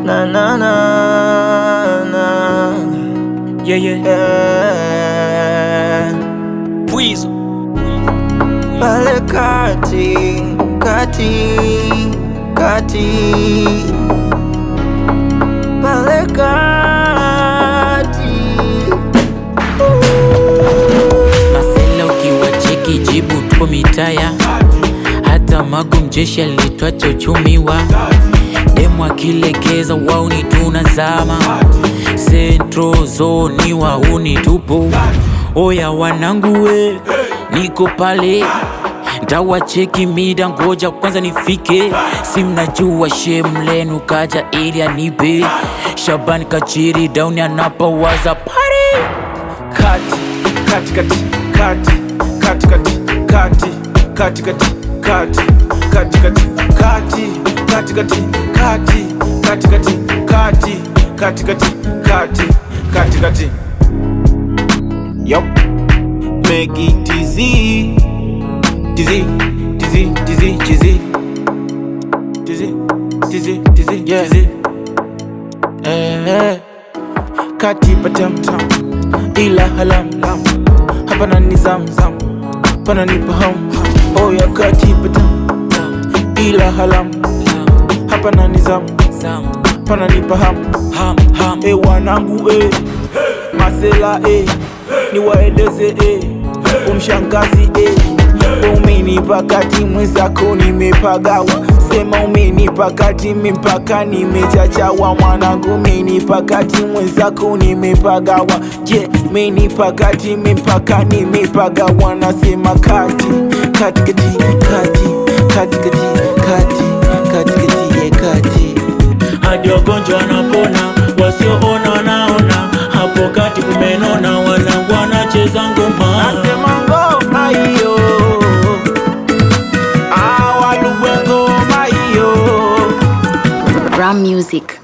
na na na na. Yeah. Yeah. Pwizo Pale kati pale kati. Masela ukiwa cheki jibu tupo mitaya. Hata Magu mjeshi alitwa chochumiwa. Demu akilegeza wauni tunazama. Centro zone wauni tupo. Oya wanangu we, niko pale. Dawa cheki mida ngoja kwanza nifike. Si mnajua shemlenu kaja ili anipe. Shabani kachiri down anapawaza party. Kati Yup. Make it dizzy. Yeah. Kati patam tam ila halam lam. Hapana nizam zam, hapana nipaham. Oh ya kati patam ila halam, hapana nizam hapana nipaham. Wanangu masela niwaeleze umshangazi umenipa kati mwenzako nimepagawa. Sema umenipa kati mpaka nimechachawa. Mwanangu umenipa kati mwenzako nimepagawa. Je, umenipa kati mpaka nimepagawa. Nasema kati hadi wagonjwa wanapona, wasioona wanaona. Hapo kati kumenona, wanangu wanacheza ngoma. Nasema ngoma hiyo, walugwe ngoma hiyo. Ram music.